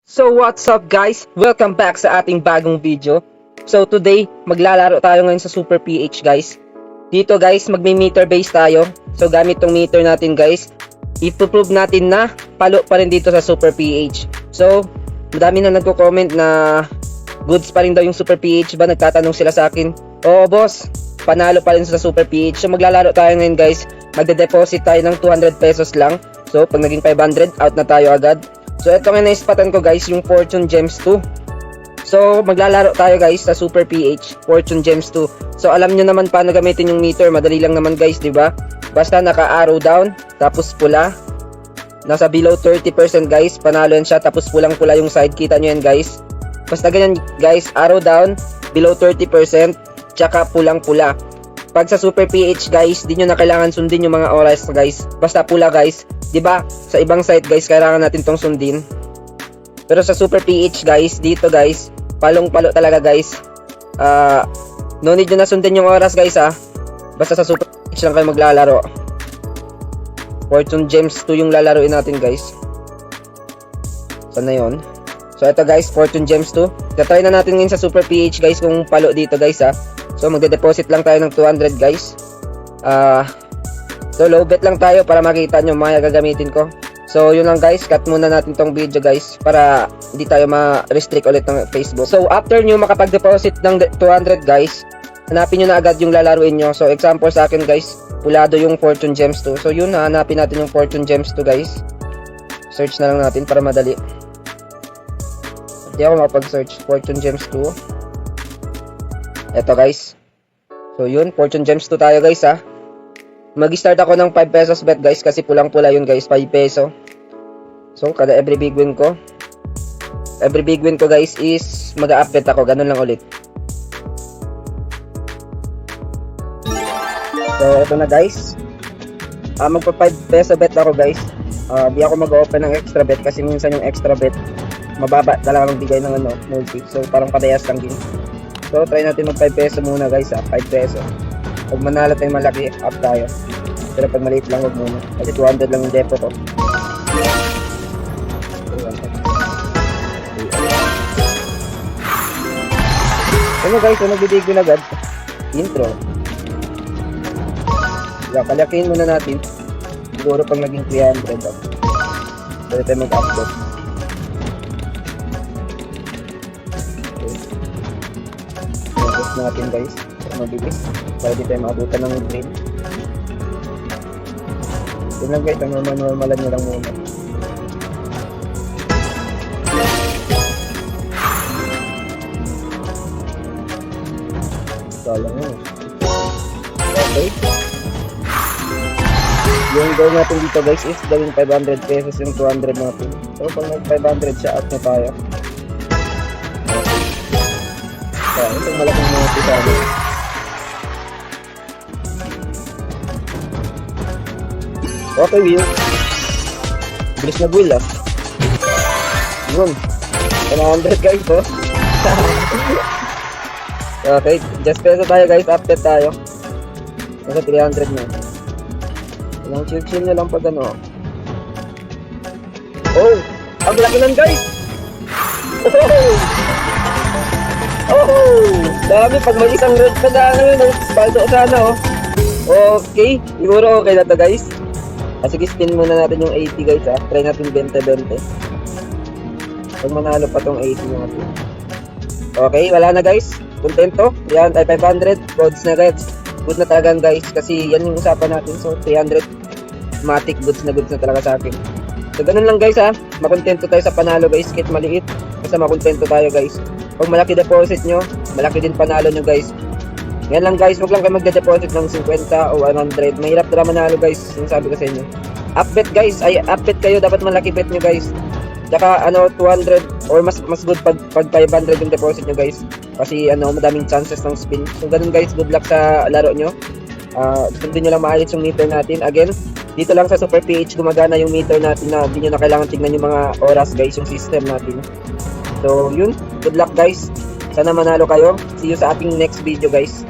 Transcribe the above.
So what's up guys? Welcome back sa ating bagong video. So today, maglalaro tayo ngayon sa Super PH guys. Dito guys, magmi-meter base tayo. So gamit tong meter natin guys, ipo-prove natin na palo pa rin dito sa Super PH. So, madami na nagko-comment na goods pa rin daw yung Super PH ba? Nagtatanong sila sa akin. Oo boss, panalo pa rin sa Super PH. So maglalaro tayo ngayon guys. Magde-deposit tayo ng 200 pesos lang. So pag naging 500, out na tayo agad. So ito nga naispatan ko guys, yung Fortune Gems 2. So maglalaro tayo guys sa Super PH, Fortune Gems 2. So alam nyo naman paano gamitin yung meter, madali lang naman guys, di ba? Basta naka-arrow down, tapos pula. Nasa below 30% guys, panalo yan siya, tapos pulang-pula yung side, kita nyo yan guys. Basta ganyan guys, arrow down, below 30%, tsaka pulang-pula. Pag sa Super PH guys, di nyo na kailangan sundin yung mga oras guys. Basta pula guys, di ba? Sa ibang site guys, kailangan natin tong sundin. Pero sa Super PH guys, dito guys, palong-palo talaga guys. No need nyo na sundin yung oras guys ha. Basta sa Super PH lang kayo maglalaro. Fortune Gems 2 yung lalaroin natin guys. Sana yun. So ito guys, Fortune Gems 2. Tatry na natin ngayon sa Super PH guys kung palo dito guys ha. So magde-deposit lang tayo ng 200 guys. So low bet lang tayo para makita nyo mga gagamitin ko. So yun lang guys, cut muna natin tong video guys para hindi tayo ma-restrict ulit ng Facebook. So after nyo makapag-deposit ng 200 guys, hanapin nyo na agad yung lalaruin nyo. So example sa akin guys, pulado yung Fortune Gems 2. So yun, hanapin natin yung Fortune Gems 2 guys. Search na lang natin para madali. Hindi ako makapag-search Fortune Gems 2. Eto guys. So yun, Fortune Gems 2 tayo guys ha. Mag-start ako ng 5 pesos bet guys kasi pulang-pula yun guys, 5 peso. So kada every big win ko guys is mag-a-up bet ako, ganun lang ulit. So eto na guys. Magpa 5 peso bet ako guys. Di ako mag-open ng extra bet kasi minsan yung extra bet mababa talaga ang bigay ng multi. So parang parehas lang din. So try natin mag 5 peso muna guys ha, 5 peso. Pag manalo tayo malaki, up tayo. Pero pag maliit lang, wag muna. Kasi 200 lang yung depo ko. Ano guys, so nagbidig yun agad. Intro. Kalakihin muna natin. Siguro pag naging 300 up. Pwede tayo mag-upload. Tapos natin guys. Mabilis. Para di tayo maabutan ng drain. Yun lang guys, ang normalan nyo lang muna. Kala nyo. Okay. Yung goal natin dito guys is gawing 500 pesos yung 200 natin. So pag nag 500 siya, out na tayo. Okay. So, itong malaking mga pisano. Okay, Will. Bilis na Will, ah. Yun. 100 guys, oh. Okay, just peso tayo guys. Update tayo. Nasa 300 na. Ilang chill nyo lang pag ano. Oh! Ang laki nun guys! Oh! Dami pag may isang red pa na ano, baldo sana, oh. Okay, siguro okay na to guys. Sige, spin muna natin yung 80 guys ha. Try natin 20-20. Pag manalo pa tong 80 natin. Okay, wala na guys. Contento. Yan, ay 500. Goods na guys. Good na talaga guys. Kasi yan yung usapan natin. So, 300. Matic goods na talaga sa akin. So, ganun lang guys ha. Makontento tayo sa panalo guys. Kahit maliit. Basta makontento tayo guys. Pag malaki deposit nyo, malaki din panalo nyo guys. Yan lang guys, wag lang kayo magde-deposit ng 50 o 100. Mahirap talaga manalo guys, yung sabi ko sa inyo. Up bet guys, ay up bet kayo, dapat malaki bet nyo guys. Tsaka 200 or mas good pag 500 yung deposit nyo guys. Kasi madaming chances ng spin. So ganun guys, good luck sa laro nyo. Sundin nyo lang maalit yung meter natin. Again, dito lang sa Super PH gumagana yung meter natin na hindi nyo na kailangan tignan yung mga oras guys, yung system natin. So yun, good luck guys. Sana manalo kayo. See you sa ating next video guys.